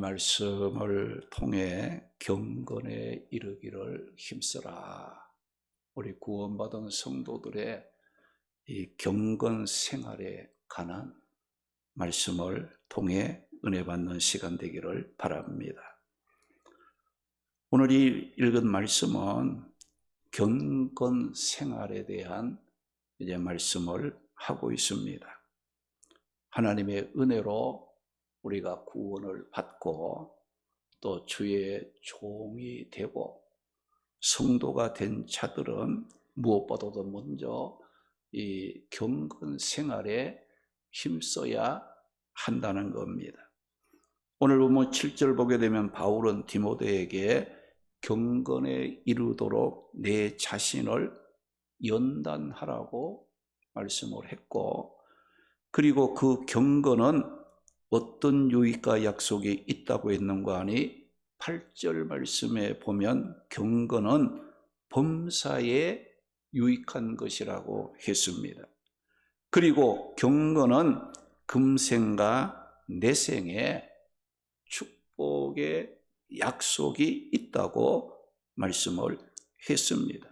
말씀을 통해 경건에 이르기를 힘쓰라. 우리 구원받은 성도들의 이 경건 생활에 관한 말씀을 통해 은혜 받는 시간 되기를 바랍니다. 오늘 이 읽은 말씀은 경건 생활에 대한 말씀을 하고 있습니다. 하나님의 은혜로 우리가 구원을 받고 또 주의 종이 되고 성도가 된 자들은 무엇보다도 먼저 이 경건 생활에 힘써야 한다는 겁니다. 오늘 보면 7절 보게 되면 바울은 디모데에게 경건에 이르도록 내 자신을 연단하라고 말씀을 했고, 그리고 그 경건은 어떤 유익과 약속이 있다고 했는가 하니 8절 말씀에 보면 경건은 범사에 유익한 것이라고 했습니다. 그리고 경건은 금생과 내생에 축복의 약속이 있다고 말씀을 했습니다.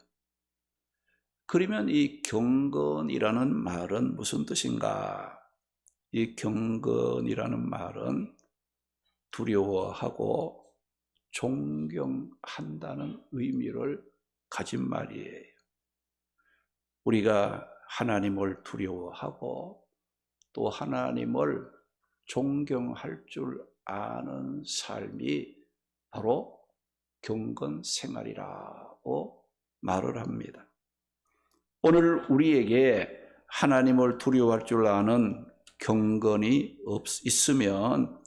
그러면 이 경건이라는 말은 무슨 뜻인가? 이 경건이라는 말은 두려워하고 존경한다는 의미를 가진 말이에요. 우리가 하나님을 두려워하고 또 하나님을 존경할 줄 아는 삶이 바로 경건 생활이라고 말을 합니다. 오늘 우리에게 하나님을 두려워할 줄 아는 경건이 있으면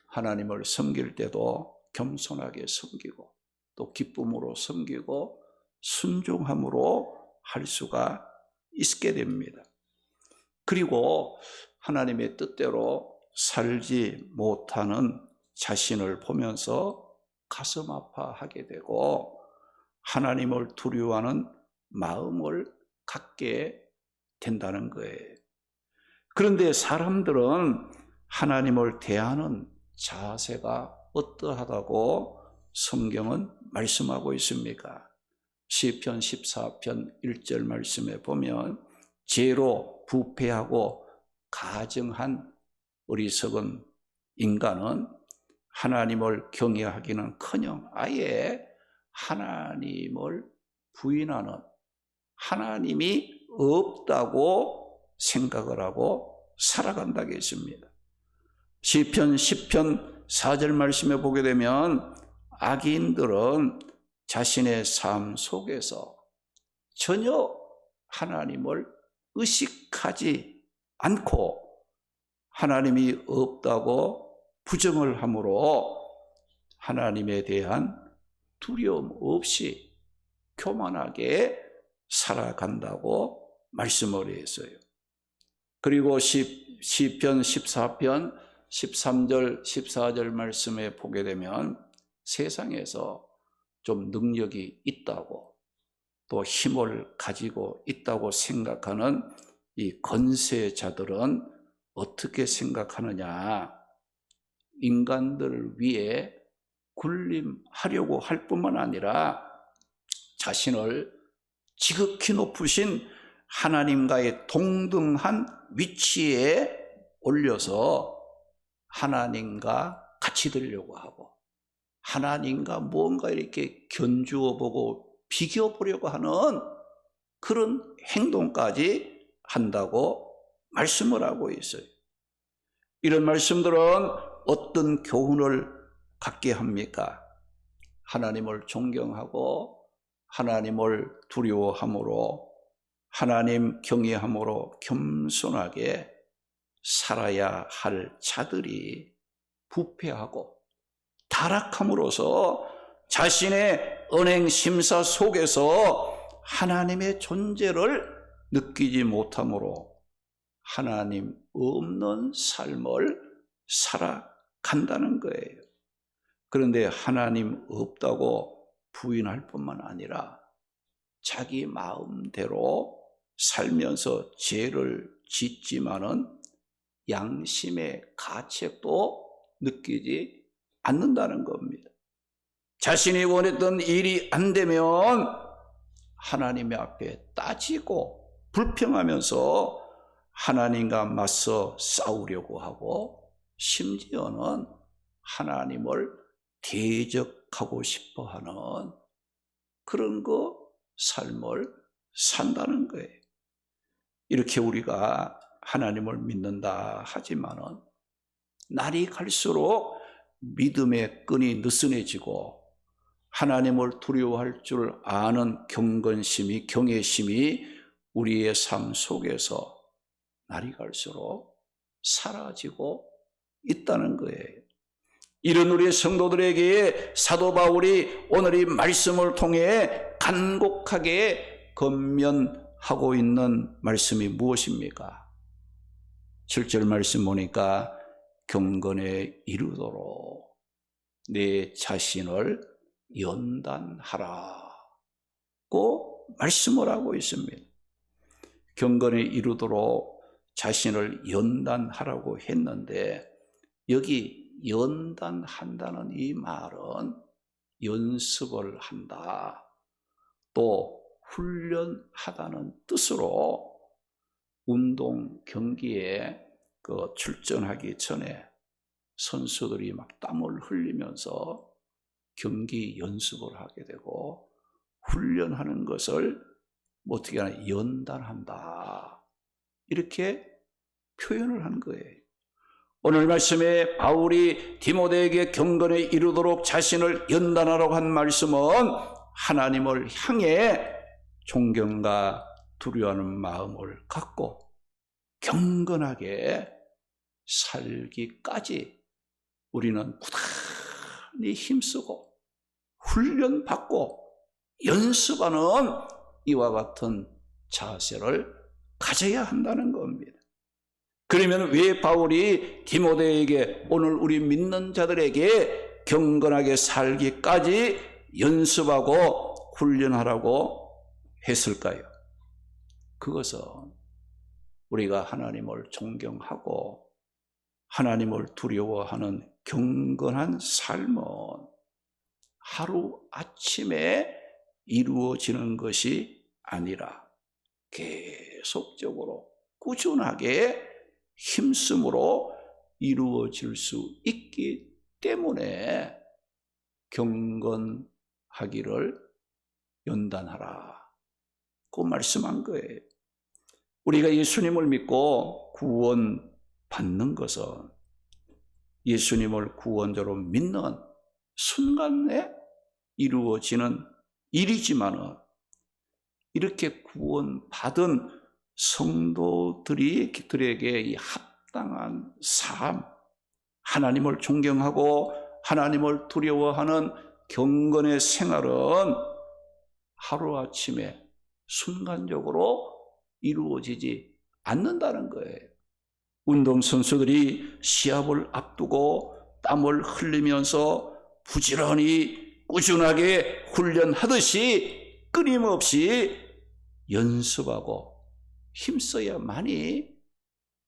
하나님을 섬길 때도 겸손하게 섬기고 또 기쁨으로 섬기고 순종함으로 할 수가 있게 됩니다. 그리고 하나님의 뜻대로 살지 못하는 자신을 보면서 가슴 아파하게 되고 하나님을 두려워하는 마음을 갖게 된다는 거예요. 그런데 사람들은 하나님을 대하는 자세가 어떠하다고 성경은 말씀하고 있습니까? 시편 14편 1절 말씀에 보면 죄로 부패하고 가증한 어리석은 인간은 하나님을 경외하기는커녕 아예 하나님을 부인하는, 하나님이 없다고 생각을 하고 살아간다고 했습니다. 시편 10편 4절 말씀에 보게 되면 악인들은 자신의 삶 속에서 전혀 하나님을 의식하지 않고 하나님이 없다고 부정을 함으로 하나님에 대한 두려움 없이 교만하게 살아간다고 말씀을 했어요. 그리고 시편 14편 13절 14절 말씀에 보게 되면 세상에서 좀 능력이 있다고 또 힘을 가지고 있다고 생각하는 이 건세자들은 어떻게 생각하느냐? 인간들을 위해 군림하려고 할 뿐만 아니라 자신을 지극히 높으신 하나님과의 동등한 위치에 올려서 하나님과 같이 되려고 하고 하나님과 뭔가 이렇게 견주어 보고 비교보려고 하는 그런 행동까지 한다고 말씀을 하고 있어요. 이런 말씀들은 어떤 교훈을 갖게 합니까? 하나님을 존경하고 하나님을 두려워함으로 하나님 경외함으로 겸손하게 살아야 할 자들이 부패하고 타락함으로써 자신의 언행 심사 속에서 하나님의 존재를 느끼지 못함으로 하나님 없는 삶을 살아간다는 거예요. 그런데 하나님 없다고 부인할 뿐만 아니라 자기 마음대로 살면서 죄를 짓지만은 양심의 가책도 느끼지 않는다는 겁니다. 자신이 원했던 일이 안 되면 하나님의 앞에 따지고 불평하면서 하나님과 맞서 싸우려고 하고 심지어는 하나님을 대적하고 싶어하는 그런 삶을 산다는 거예요. 이렇게 우리가 하나님을 믿는다 하지만은 날이 갈수록 믿음의 끈이 느슨해지고 하나님을 두려워할 줄 아는 경건심이, 경외심이 우리의 삶 속에서 날이 갈수록 사라지고 있다는 거예요. 이런 우리 성도들에게 사도 바울이 오늘 이 말씀을 통해 간곡하게 권면하고 있는 말씀이 무엇입니까? 7절 말씀 보니까 경건에 이르도록 내 자신을 연단하라고 말씀을 하고 있습니다. 경건에 이르도록 자신을 연단하라고 했는데 여기 연단한다는 이 말은 연습을 한다, 또 훈련하다는 뜻으로 운동 경기에 출전하기 전에 선수들이 막 땀을 흘리면서 경기 연습을 하게 되고 훈련하는 것을 어떻게 하나 연단한다, 이렇게 표현을 한 거예요. 오늘 말씀에 바울이 디모데에게 경건에 이르도록 자신을 연단하라고 한 말씀은 하나님을 향해 존경과 두려워하는 마음을 갖고 경건하게 살기까지 우리는 부단히 힘쓰고 훈련받고 연습하는 이와 같은 자세를 가져야 한다는 겁니다. 그러면 왜 바울이 디모데에게, 오늘 우리 믿는 자들에게 경건하게 살기까지 연습하고 훈련하라고 했을까요? 그것은 우리가 하나님을 존경하고 하나님을 두려워하는 경건한 삶은 하루아침에 이루어지는 것이 아니라 계속적으로 꾸준하게 힘쓰므로 이루어질 수 있기 때문에 경건하기를 연단하라 그 말씀한 거예요. 우리가 예수님을 믿고 구원 받는 것은 예수님을 구원자로 믿는 순간에 이루어지는 일이지만은 이렇게 구원받은 성도들에게 이 합당한 삶, 하나님을 존경하고 하나님을 두려워하는 경건의 생활은 하루아침에 순간적으로 이루어지지 않는다는 거예요. 운동선수들이 시합을 앞두고 땀을 흘리면서 부지런히 꾸준하게 훈련하듯이 끊임없이 연습하고 힘써야만이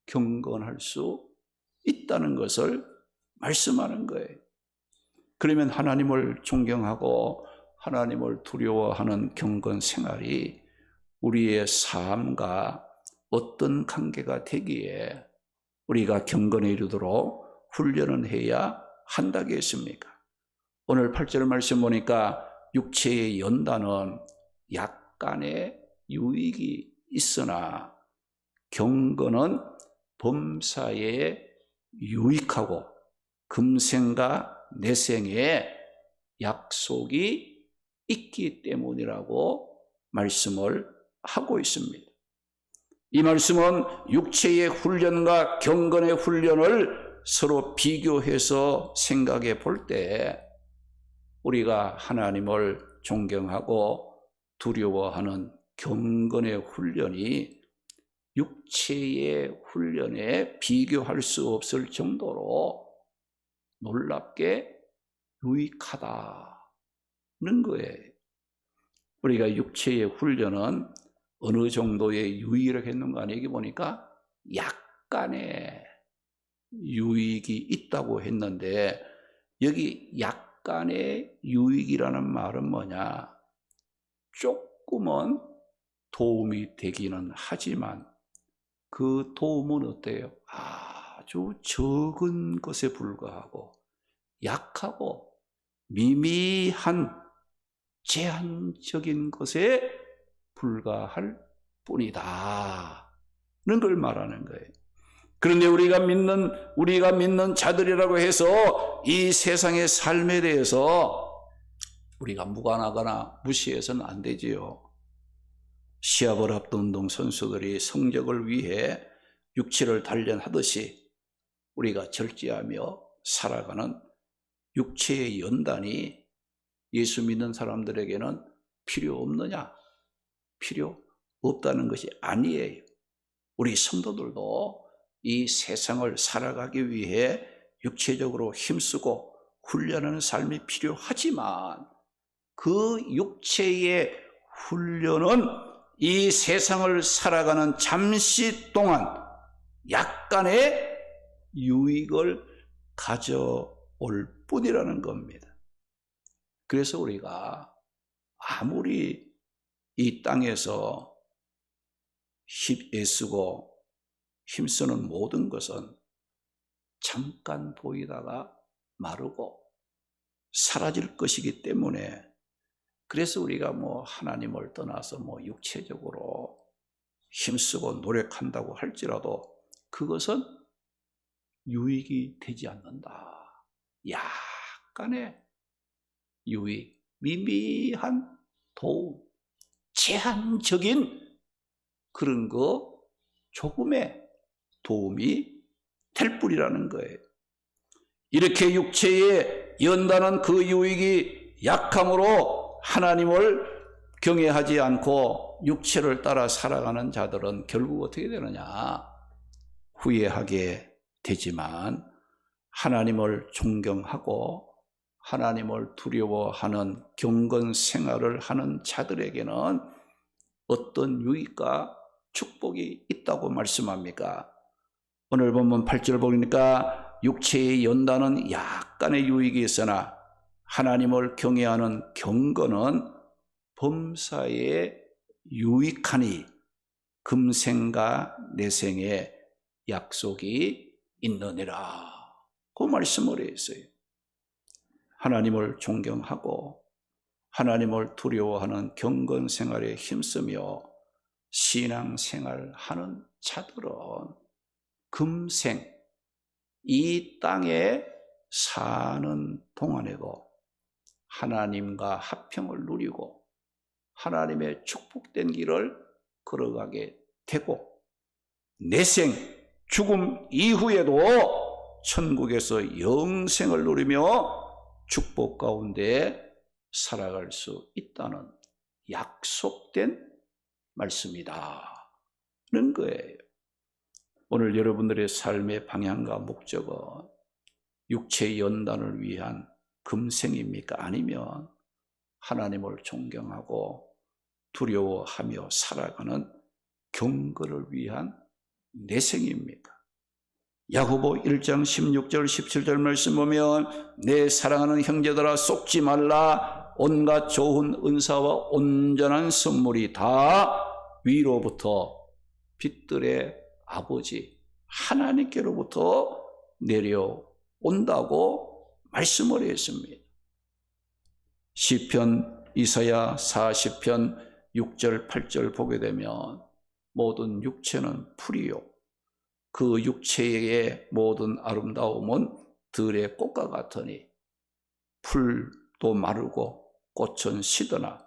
경건할 수 있다는 것을 말씀하는 거예요. 그러면 하나님을 존경하고 하나님을 두려워하는 경건 생활이 우리의 삶과 어떤 관계가 되기에 우리가 경건에 이르도록 훈련을 해야 한다고 했습니까? 오늘 8절 말씀 보니까 육체의 연단은 약간의 유익이 있으나 경건은 범사에 유익하고 금생과 내생에 약속이 있기 때문이라고 말씀을 하고 있습니다. 이 말씀은 육체의 훈련과 경건의 훈련을 서로 비교해서 생각해 볼 때 우리가 하나님을 존경하고 두려워하는 경건의 훈련이 육체의 훈련에 비교할 수 없을 정도로 놀랍게 유익하다는 거예요. 우리가 육체의 훈련은 어느 정도의 유익을 했는가 하니 여기 보니까 약간의 유익이 있다고 했는데 여기 약간의 유익이라는 말은 뭐냐? 조금은 도움이 되기는 하지만 그 도움은 어때요? 아주 적은 것에 불과하고 약하고 미미한 제한적인 것에 불과할 뿐이다 는 걸 말하는 거예요. 그런데 우리가 믿는 자들이라고 해서 이 세상의 삶에 대해서 우리가 무관하거나 무시해서는 안 되지요. 시합을 앞둔 운동선수들이 성적을 위해 육체를 단련하듯이 우리가 절제하며 살아가는 육체의 연단이 예수 믿는 사람들에게는 필요 없느냐? 필요 없다는 것이 아니에요. 우리 성도들도 이 세상을 살아가기 위해 육체적으로 힘쓰고 훈련하는 삶이 필요하지만 그 육체의 훈련은 이 세상을 살아가는 잠시 동안 약간의 유익을 가져올 뿐이라는 겁니다. 그래서 우리가 아무리 이 땅에서 애쓰고 힘쓰는 모든 것은 잠깐 보이다가 마르고 사라질 것이기 때문에, 그래서 우리가 하나님을 떠나서 육체적으로 힘쓰고 노력한다고 할지라도 그것은 유익이 되지 않는다. 약간의 유익, 미미한 도움, 제한적인 그런 거 조금의 도움이 될 뿐이라는 거예요. 이렇게 육체에 연다는 그 유익이 약함으로 하나님을 경외하지 않고 육체를 따라 살아가는 자들은 결국 어떻게 되느냐? 후회하게 되지만 하나님을 존경하고 하나님을 두려워하는 경건 생활을 하는 자들에게는 어떤 유익과 축복이 있다고 말씀합니까? 오늘 본문 8절 보니까 육체에 연다는 약간의 유익이 있으나 하나님을 경외하는 경건은 범사에 유익하니 금생과 내생에 약속이 있느니라. 그 말씀을 했어요. 하나님을 존경하고 하나님을 두려워하는 경건 생활에 힘쓰며 신앙 생활하는 자들은 금생 이 땅에 사는 동안에도 하나님과 화평을 누리고 하나님의 축복된 길을 걸어가게 되고 내생 죽음 이후에도 천국에서 영생을 누리며 축복 가운데 살아갈 수 있다는 약속된 말씀이다는 거예요. 오늘 여러분들의 삶의 방향과 목적은 육체의 연단을 위한 금생입니까? 아니면 하나님을 존경하고 두려워하며 살아가는 경건을 위한 내생입니까? 야고보 1장 16절 17절 말씀 보면 내 사랑하는 형제들아 속지 말라. 온갖 좋은 은사와 온전한 선물이 다 위로부터 빛들의 아버지 하나님께로부터 내려온다고 말씀을 했습니다. 시편 이사야 40편 6절 8절 보게 되면 모든 육체는 풀이요 그 육체의 모든 아름다움은 들의 꽃과 같으니 풀도 마르고 꽃은 시드나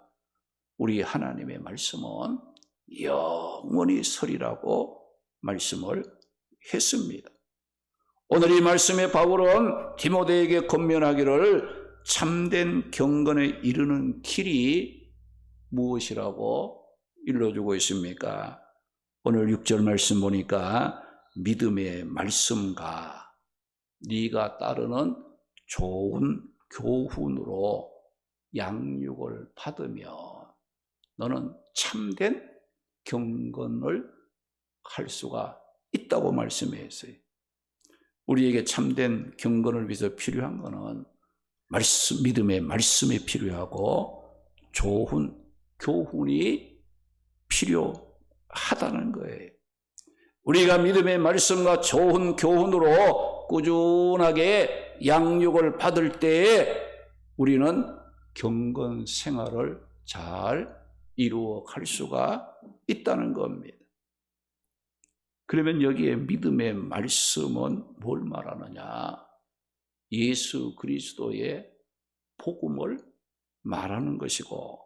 우리 하나님의 말씀은 영원히 서리라고 말씀을 했습니다. 오늘 이 말씀에 바울은 디모데에게 권면하기를 참된 경건에 이르는 길이 무엇이라고 일러주고 있습니까? 오늘 6절 말씀 보니까 믿음의 말씀과 네가 따르는 좋은 교훈으로 양육을 받으면 너는 참된 경건을 할 수가 있다고 말씀했어요. 우리에게 참된 경건을 위해서 필요한 것은 믿음의 말씀이 필요하고 좋은 교훈이 필요하다는 거예요. 우리가 믿음의 말씀과 좋은 교훈으로 꾸준하게 양육을 받을 때에 우리는 경건 생활을 잘 이루어 갈 수가 있다는 겁니다. 그러면 여기에 믿음의 말씀은 뭘 말하느냐? 예수 그리스도의 복음을 말하는 것이고,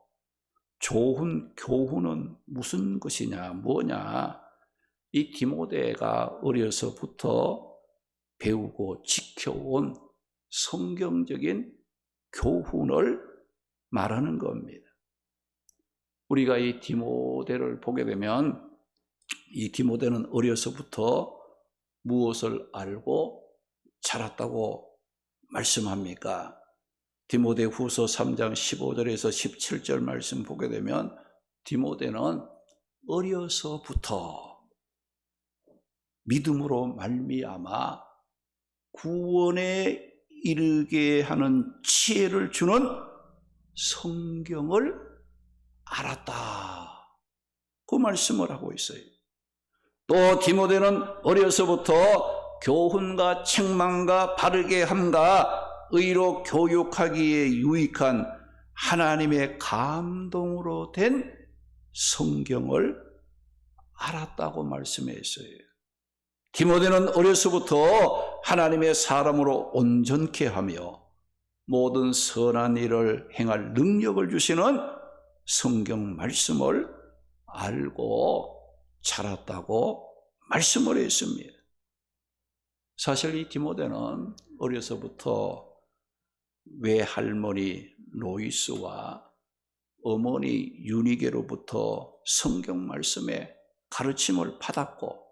좋은 교훈은 무슨 것이냐, 뭐냐? 이 디모데가 어려서부터 배우고 지켜온 성경적인 교훈을 말하는 겁니다. 우리가 이 디모데를 보게 되면 이 디모데는 어려서부터 무엇을 알고 자랐다고 말씀합니까? 디모데 후서 3장 15절에서 17절 말씀 보게 되면 디모데는 어려서부터 믿음으로 말미암아 구원에 이르게 하는 지혜를 주는 성경을 알았다. 그 말씀을 하고 있어요. 또 디모데는 어려서부터 교훈과 책망과 바르게 함과 의로 교육하기에 유익한 하나님의 감동으로 된 성경을 알았다고 말씀했어요. 디모데는 어려서부터 하나님의 사람으로 온전케 하며 모든 선한 일을 행할 능력을 주시는 성경 말씀을 알고 자랐다고 말씀을 했습니다. 사실 이 디모데는 어려서부터 외할머니 로이스와 어머니 유니게로부터 성경 말씀의 가르침을 받았고,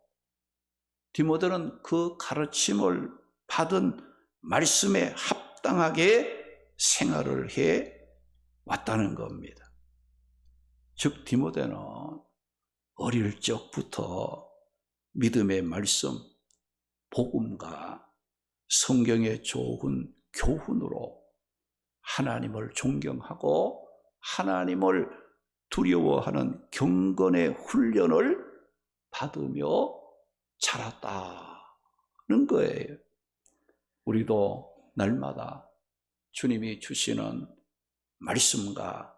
디모데는 그 가르침을 받은 말씀에 합당하게 생활을 해 왔다는 겁니다. 즉 디모데는 어릴 적부터 믿음의 말씀, 복음과 성경의 좋은 교훈으로 하나님을 존경하고 하나님을 두려워하는 경건의 훈련을 받으며 자랐다는 거예요. 우리도 날마다 주님이 주시는 말씀과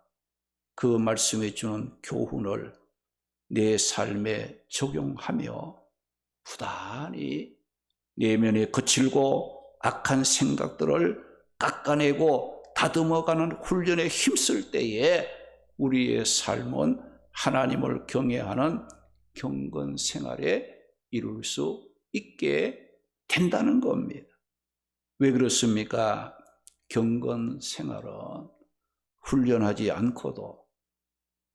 그 말씀에 주는 교훈을 내 삶에 적용하며 부단히 내면의 거칠고 악한 생각들을 깎아내고 다듬어가는 훈련에 힘쓸 때에 우리의 삶은 하나님을 경외하는 경건 생활에 이룰 수 있게 된다는 겁니다. 왜 그렇습니까? 경건 생활은 훈련하지 않고도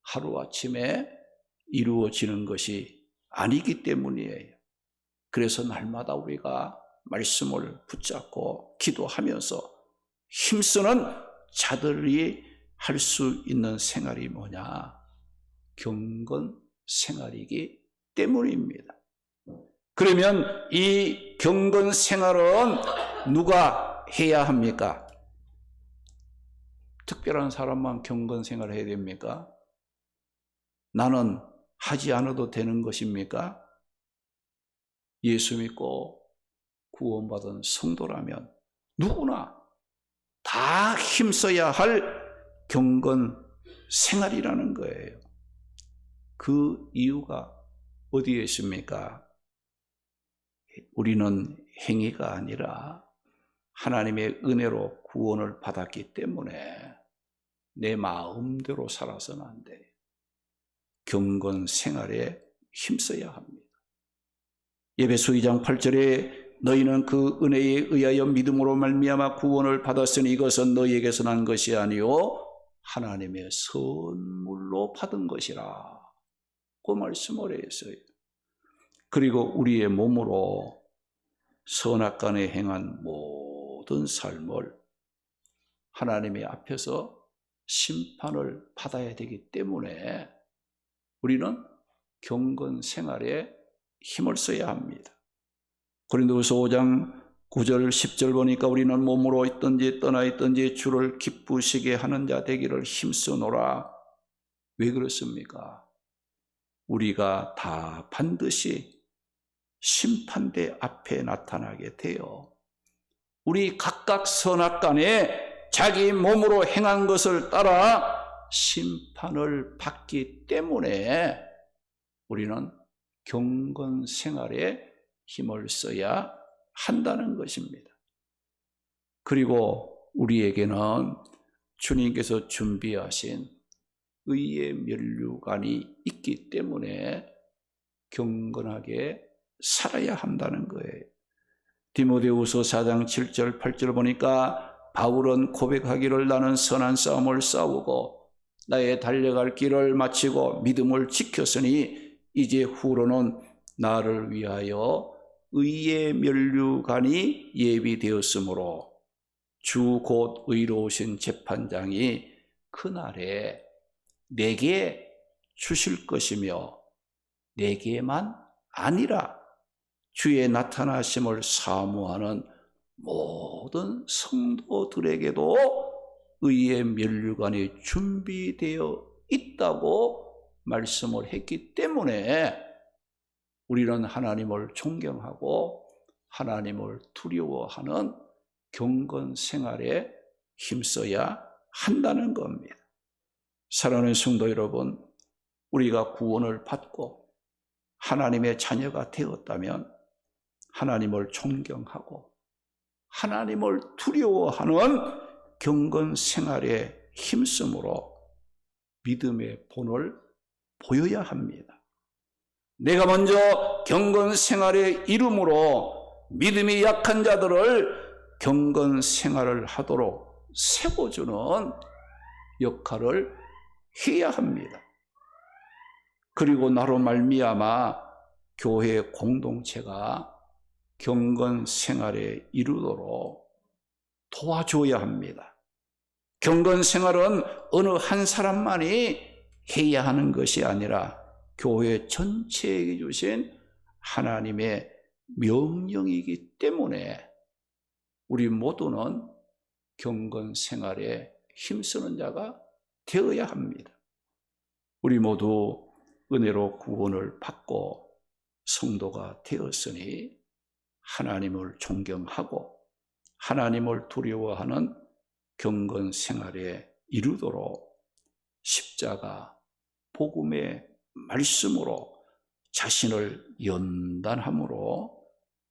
하루아침에 이루어지는 것이 아니기 때문이에요. 그래서 날마다 우리가 말씀을 붙잡고 기도하면서 힘쓰는 자들이 할 수 있는 생활이 뭐냐? 경건 생활이기 때문입니다. 그러면 이 경건 생활은 누가 해야 합니까? 특별한 사람만 경건 생활을 해야 됩니까? 나는 하지 않아도 되는 것입니까? 예수 믿고 구원받은 성도라면 누구나 다 힘써야 할 경건 생활이라는 거예요. 그 이유가 어디에 있습니까? 우리는 행위가 아니라 하나님의 은혜로 구원을 받았기 때문에 내 마음대로 살아서는 안 돼요. 경건 생활에 힘써야 합니다. 에베소 2장 8절에 너희는 그 은혜에 의하여 믿음으로 말미암아 구원을 받았으니 이것은 너희에게서 난 것이 아니요 하나님의 선물로 받은 것이라. 그 말씀을 했어요. 그리고 우리의 몸으로 선악간에 행한 모든 삶을 하나님의 앞에서 심판을 받아야 되기 때문에 우리는 경건 생활에 힘을 써야 합니다. 고린도후서 5장 9절 10절 보니까 우리는 몸으로 있든지 떠나 있든지 주를 기쁘시게 하는 자 되기를 힘쓰노라. 왜 그렇습니까? 우리가 다 반드시 심판대 앞에 나타나게 돼요. 우리 각각 선악간에 자기 몸으로 행한 것을 따라 심판을 받기 때문에 우리는 경건 생활에 힘을 써야 한다는 것입니다. 그리고 우리에게는 주님께서 준비하신 의의 면류관이 있기 때문에 경건하게 살아야 한다는 거예요. 디모데후서 4장 7절 8절 보니까 바울은 고백하기를 나는 선한 싸움을 싸우고 나의 달려갈 길을 마치고 믿음을 지켰으니 이제 후로는 나를 위하여 의의 면류관이 예비되었으므로 주 곧 의로우신 재판장이 그날에 내게 주실 것이며 내게만 아니라 주의 나타나심을 사모하는 모든 성도들에게도 의의 면류관이 준비되어 있다고 말씀을 했기 때문에 우리는 하나님을 존경하고 하나님을 두려워하는 경건 생활에 힘써야 한다는 겁니다. 사랑하는 성도 여러분, 우리가 구원을 받고 하나님의 자녀가 되었다면 하나님을 존경하고 하나님을 두려워하는 경건 생활에 힘쓰므로 믿음의 본을 보여야 합니다. 내가 먼저 경건 생활의 이름으로 믿음이 약한 자들을 경건 생활을 하도록 세워주는 역할을 해야 합니다. 그리고 나로 말미암아 교회 공동체가 경건 생활에 이르도록 도와줘야 합니다. 경건 생활은 어느 한 사람만이 해야 하는 것이 아니라 교회 전체에게 주신 하나님의 명령이기 때문에 우리 모두는 경건 생활에 힘쓰는 자가 되어야 합니다. 우리 모두 은혜로 구원을 받고 성도가 되었으니 하나님을 존경하고 하나님을 두려워하는 경건 생활에 이르도록 십자가 복음의 말씀으로 자신을 연단함으로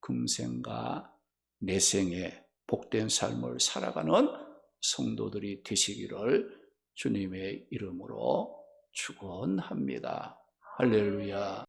금생과 내생에 복된 삶을 살아가는 성도들이 되시기를 주님의 이름으로 축원합니다. 할렐루야.